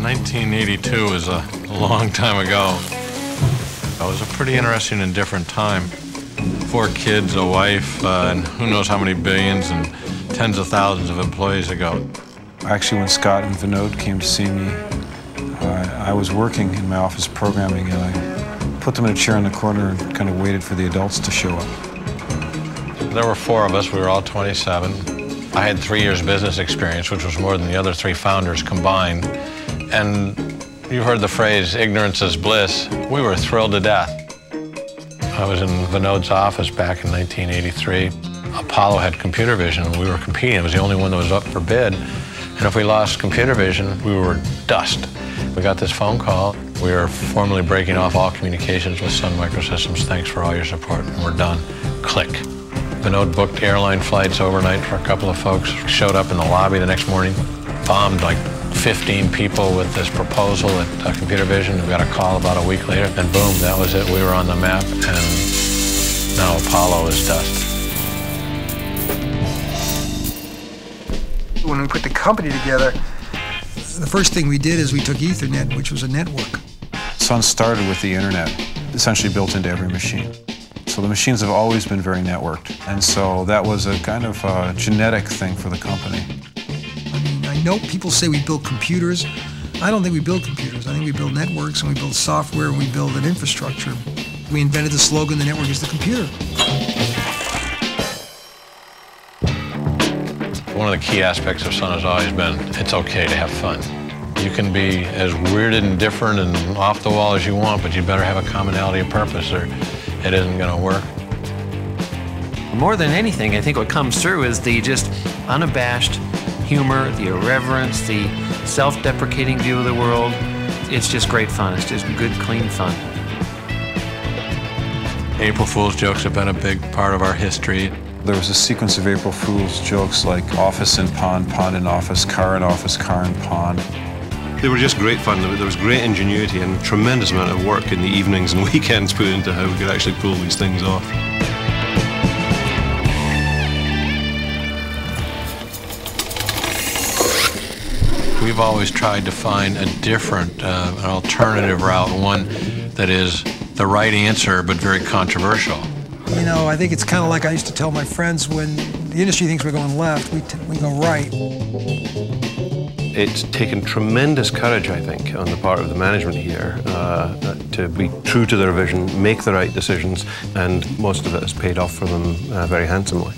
1982 is a long time ago. It was a pretty interesting and different time. 4 kids, a wife, and who knows how many billions and tens of thousands of employees ago. Actually, when Scott and Vinod came to see me, I was working in my office programming, and I put them in a chair in the corner and kind of waited for the adults to show up. There were 4 of us. We were all 27. I had 3 years business experience, which was more than the other 3 founders combined. And you heard the phrase, ignorance is bliss. We were thrilled to death. I was in Vinod's office back in 1983. Apollo had computer vision, and we were competing. It was the only one that was up for bid. And if we lost computer vision, we were dust. We got this phone call. We are formally breaking off all communications with Sun Microsystems. Thanks for all your support, and we're done. Click. Vinod booked airline flights overnight for a couple of folks. Showed up in the lobby the next morning, bombed like 15 people with this proposal at computer vision. We got a call about a week later, and boom, that was it. We were on the map, and now Apollo is dust. When we put the company together, the first thing we did is we took Ethernet, which was a network. Sun started with the internet, essentially built into every machine. So the machines have always been very networked, and so that was a kind of genetic thing for the company. I mean, I know people say we build computers. I don't think we build computers. I think we build networks, and we build software, and we build an infrastructure. We invented the slogan, "The network is the computer." One of the key aspects of Sun has always been, it's okay to have fun. You can be as weirded and different and off the wall as you want, but you better have a commonality of purpose or it isn't going to work. More than anything, I think what comes through is the just unabashed humor, the irreverence, the self-deprecating view of the world. It's just great fun. It's just good, clean fun. April Fool's jokes have been a big part of our history. There was a sequence of April Fool's jokes like office and pond, pond and office, car and office, car and pond. They were just great fun. There was great ingenuity and a tremendous amount of work in the evenings and weekends put into how we could actually pull these things off. We've always tried to find a different, an alternative route, one that is the right answer but very controversial. You know, I think it's kind of like I used to tell my friends, when the industry thinks we're going left, we go right. It's taken tremendous courage, I think, on the part of the management here to be true to their vision, make the right decisions, and most of it has paid off for them very handsomely.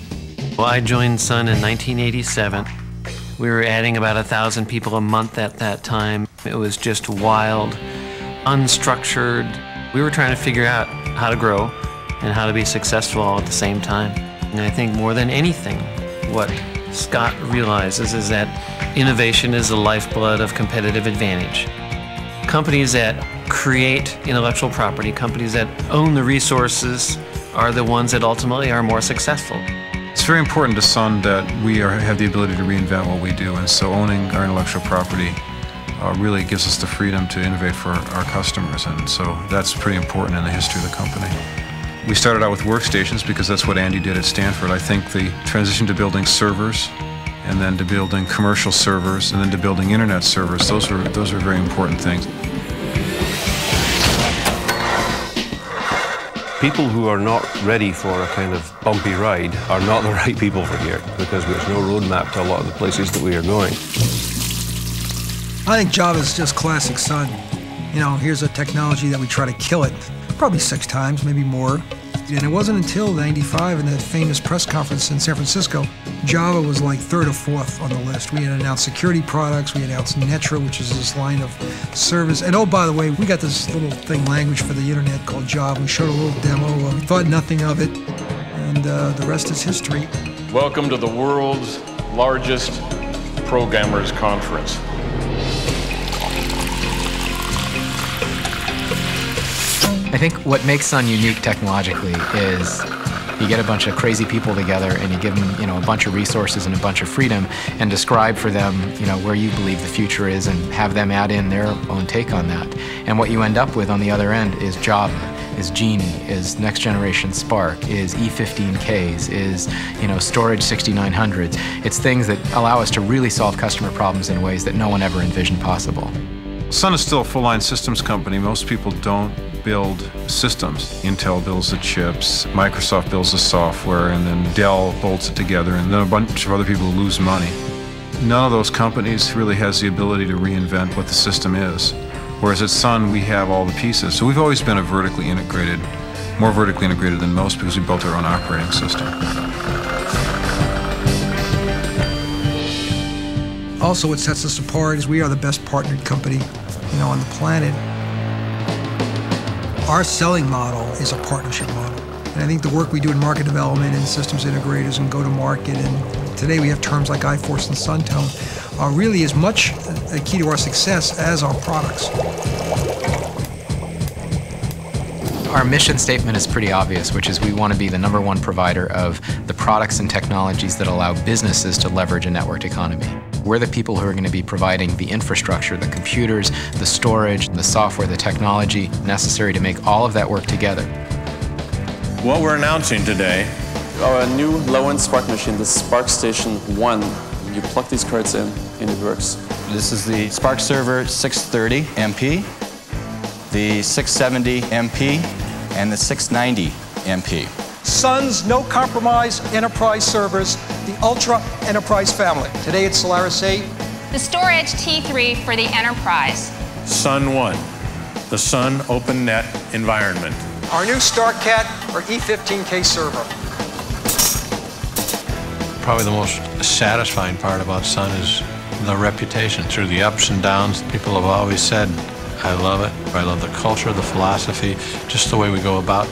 Well, I joined Sun in 1987. We were adding about 1,000 people a month at that time. It was just wild, unstructured. We were trying to figure out how to grow and how to be successful all at the same time. And I think more than anything, what Scott realizes is that innovation is the lifeblood of competitive advantage. Companies that create intellectual property, companies that own the resources, are the ones that ultimately are more successful. It's very important to Sun that we have the ability to reinvent what we do, and so owning our intellectual property really gives us the freedom to innovate for our customers, and so that's pretty important in the history of the company. We started out with workstations because that's what Andy did at Stanford. I think the transition to building servers, and then to building commercial servers, and then to building internet servers, those are very important things. People who are not ready for a kind of bumpy ride are not the right people for here, because there's no roadmap to a lot of the places that we are going. I think Java is just classic Sun. You know, here's a technology that we try to kill it, probably 6 times, maybe more. And it wasn't until '95 in that famous press conference in San Francisco, Java was like 3rd or 4th on the list. We had announced security products, we announced Netra, which is this line of service. And oh, by the way, we got this little thing, language for the internet called Java. We showed a little demo, we thought nothing of it, and the rest is history. Welcome to the world's largest programmers conference. I think what makes Sun unique technologically is you get a bunch of crazy people together and you give them, you know, a bunch of resources and a bunch of freedom and describe for them, you know, where you believe the future is and have them add in their own take on that. And what you end up with on the other end is Java, is Genie, is next generation Spark, is E15Ks, is, you know, storage 6900s. It's things that allow us to really solve customer problems in ways that no one ever envisioned possible. Sun is still a full-line systems company. Most people don't build systems. Intel builds the chips, Microsoft builds the software, and then Dell bolts it together, and then a bunch of other people lose money. None of those companies really has the ability to reinvent what the system is. Whereas at Sun, we have all the pieces. So we've always been a vertically integrated, more vertically integrated than most because we built our own operating system. Also, what sets us apart is we are the best partnered company, on the planet. Our selling model is a partnership model. And I think the work we do in market development and systems integrators and go-to-market, and today we have terms like iForce and SunTone, really is much a key to our success as our products. Our mission statement is pretty obvious, which is we want to be the #1 provider of the products and technologies that allow businesses to leverage a networked economy. We're the people who are going to be providing the infrastructure, the computers, the storage, the software, the technology necessary to make all of that work together. What we're announcing today, our new low-end Spark machine, the Spark Station 1. You plug these cards in and it works. This is the Spark Server 630 MP, the 670 MP, and the 690 MP. Sun's no-compromise enterprise servers, the Ultra Enterprise family. Today it's Solaris 8. The storage T3 for the enterprise. Sun 1, the Sun Open Net environment. Our new StarCat or E15K server. Probably the most satisfying part about Sun is the reputation. Through the ups and downs, people have always said, I love it. I love the culture, the philosophy, just the way we go about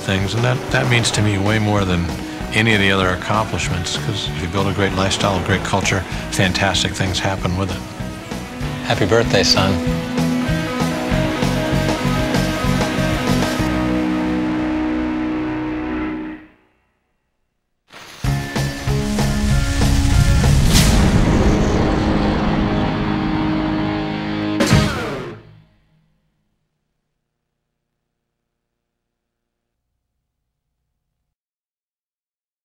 things. And that means to me way more than any of the other accomplishments, because if you build a great lifestyle, a great culture, fantastic things happen with it. Happy birthday, Sun.